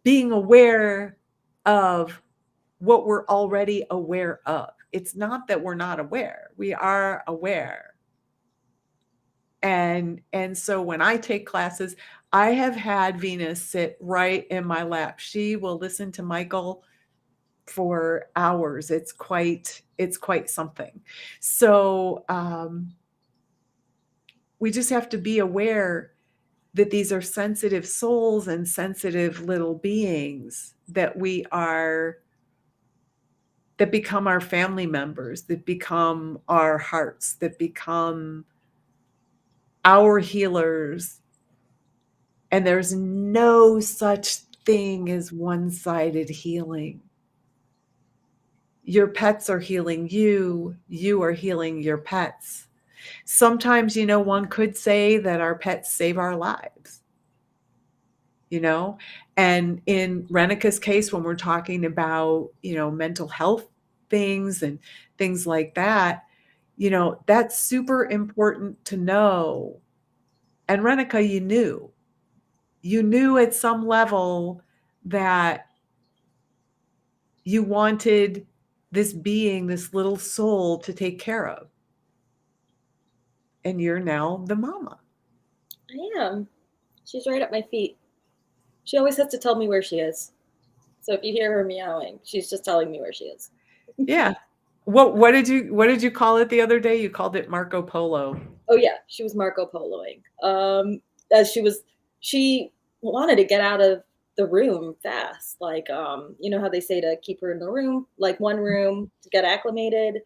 being aware of what we're already aware of. It's not that we're not aware. We are aware. And so when I take classes, I have had Venus sit right in my lap. She will listen to Michael for hours. It's quite something. So we just have to be aware that these are sensitive souls and sensitive little beings that become our family members, that become our hearts, that become our healers. And there's no such thing as one-sided healing. Your pets are healing you. You are healing your pets. Sometimes, one could say that our pets save our lives, and in Renika's case, when we're talking about, mental health things and things like that, that's super important to know. And Renika, you knew at some level that you wanted this being, this little soul to take care of. And you're now the mama. I am. She's right at my feet. She always has to tell me where she is. So if you hear her meowing, she's just telling me where she is. Yeah. What did you call it the other day? You called it Marco Polo. Oh yeah, she was Marco Poloing. As she wanted to get out of the room fast. Like, you know how they say to keep her in the room, like one room to get acclimated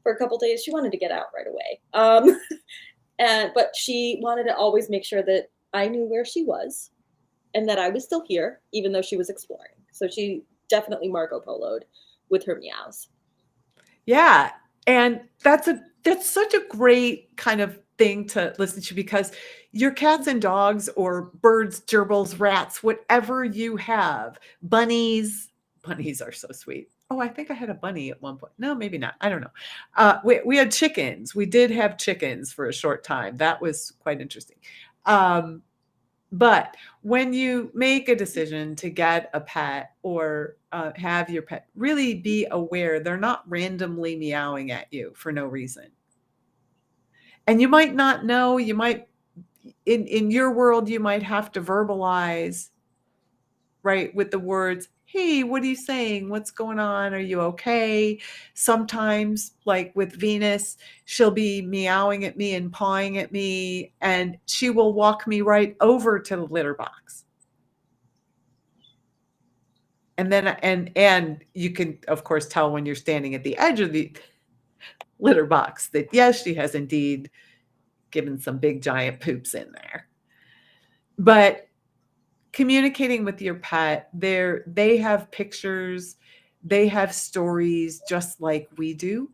for a couple days. She wanted to get out right away. But she wanted to always make sure that I knew where she was and that I was still here, even though she was exploring. So she definitely Marco Poloed with her meows. Yeah. And that's such a great kind of thing to listen to, because your cats and dogs or birds, gerbils, rats, whatever you have, bunnies are so sweet. Oh, I think I had a bunny at one point. No, maybe not. I don't know. We had chickens. We did have chickens for a short time. That was quite interesting. But when you make a decision to get a pet or have your pet, really be aware they're not randomly meowing at you for no reason. And you might not know, you might, in your world, you might have to verbalize, right, with the words, hey, what are you saying? What's going on? Are you okay? Sometimes, like with Venus, she'll be meowing at me and pawing at me, and she will walk me right over to the litter box. And then, and you can, of course, tell when you're standing at the edge of the litter box that, yes, she has indeed given some big giant poops in there. But communicating with your pet, they have pictures, they have stories just like we do.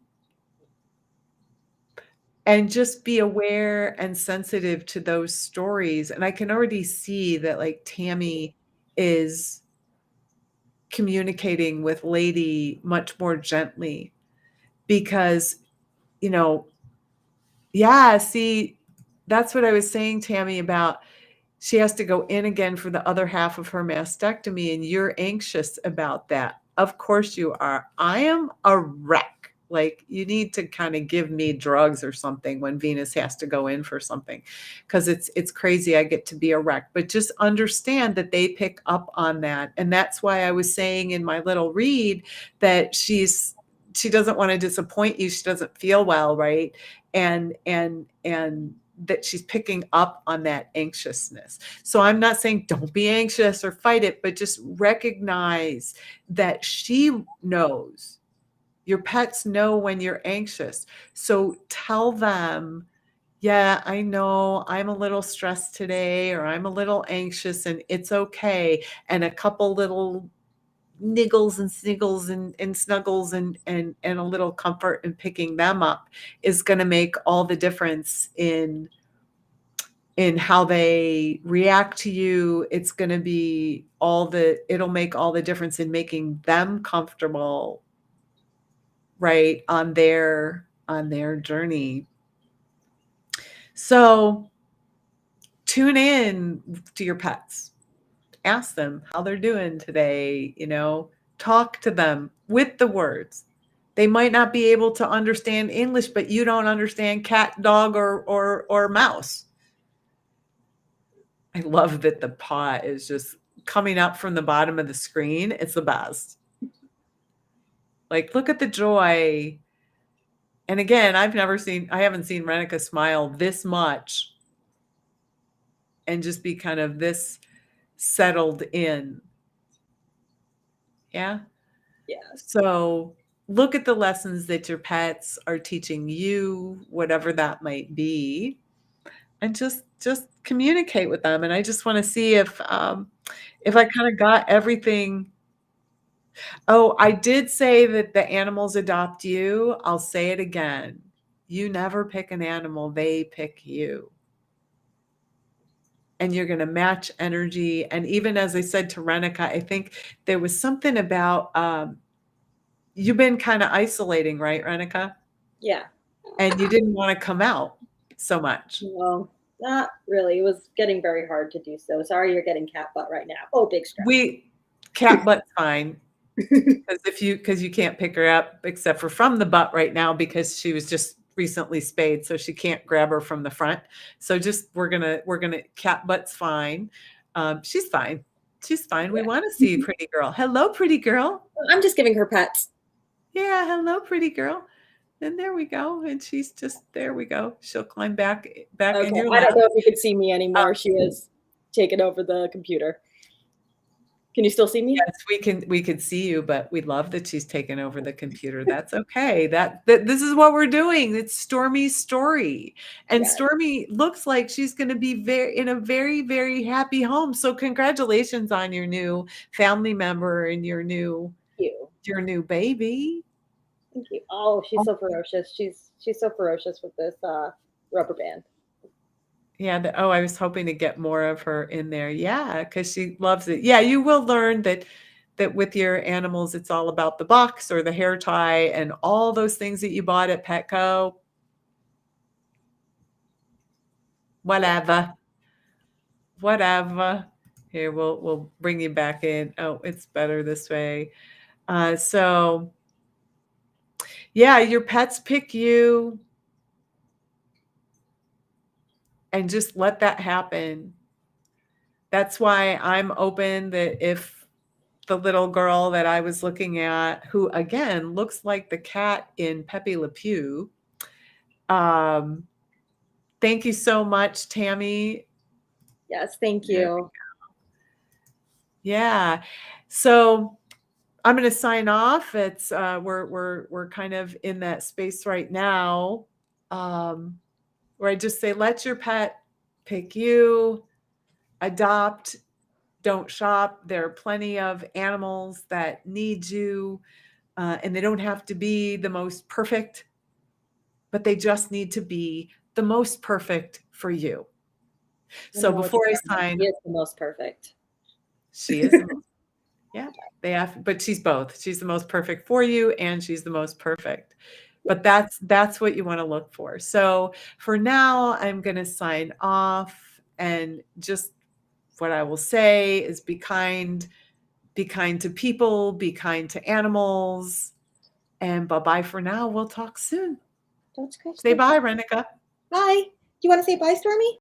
And just be aware and sensitive to those stories. And I can already see that, like, Tammy is communicating with Lady much more gently because, yeah, see, that's what I was saying, Tammy, about she has to go in again for the other half of her mastectomy, and you're anxious about that. Of course you are. I am a wreck. Like, you need to kind of give me drugs or something when Venus has to go in for something, because it's crazy. I get to be a wreck. But just understand that they pick up on that. And that's why I was saying in my little read that she doesn't want to disappoint you. She doesn't feel well, right? And that she's picking up on that anxiousness. So I'm not saying don't be anxious or fight it, but just recognize that she knows. Your pets know when you're anxious. So tell them, yeah, I know I'm a little stressed today, or I'm a little anxious, and it's okay. And a couple little niggles and sniggles and snuggles and a little comfort in picking them up is going to make all the difference in how they react to you. It's going to be it'll make all the difference in making them comfortable, right, on their journey. So tune in to your pets. Ask them how they're doing today, talk to them with the words. They might not be able to understand English, but you don't understand cat, dog, or mouse. I love that the paw is just coming up from the bottom of the screen. It's the best. Like, look at the joy. And again, I haven't seen Renica smile this much and just be kind of this settled in. Yeah. Yeah. So look at the lessons that your pets are teaching you, whatever that might be, and just communicate with them. And I just want to see if I kind of got everything. Oh, I did say that the animals adopt you. I'll say it again. You never pick an animal, they pick you. And you're going to match energy. And even as I said to Renica, I think there was something about you've been kind of isolating, right, Renica? Yeah. And you didn't want to come out so much. No, not really. It was getting very hard to do so. Sorry, you're getting cat butt right now. Oh, big stress. Cat butt's fine. Because you can't pick her up except for from the butt right now, because she was just recently spayed, so she can't grab her from the front. So just we're gonna cat butt's fine. She's fine. She's fine. Yeah. We want to see pretty girl. Hello, pretty girl. I'm just giving her pets. Yeah, hello, pretty girl. And there we go. And she's just there we go. She'll climb back okay. In your lap. I don't know if you can see me anymore. She has taken over the computer. Can you still see me? Yes, we can see you, but we love that she's taken over the computer. That's okay. That this is what we're doing. It's Stormy's story. And yes. Stormy looks like she's going to be in a very, very happy home. So congratulations on your new family member and your new baby. Thank you. Oh, she's so ferocious. She's so ferocious with this rubber band. Yeah. I was hoping to get more of her in there. Yeah, because she loves it. Yeah, you will learn that with your animals, it's all about the box or the hair tie and all those things that you bought at Petco. Whatever. Here, we'll bring you back in. Oh, it's better this way. So, yeah, your pets pick you. And just let that happen. That's why I'm open that if the little girl that I was looking at, who again looks like the cat in Pepe Le Pew. Thank you so much, Tammy. Yes, thank you. Yeah. So I'm going to sign off. It's we're kind of in that space right now, where I just say, let your pet pick you, adopt. Don't shop. There are plenty of animals that need you, and they don't have to be the most perfect, but they just need to be the most perfect for you. So before I sign, she is the most perfect. She is. Yeah, but she's both. She's the most perfect for you, and she's the most perfect. But that's what you want to look for. So for now, I'm going to sign off, and just what I will say is be kind to people, be kind to animals, and bye-bye for now. We'll talk soon. That's great. Say bye, Renica. Bye. Do you want to say bye, Stormy?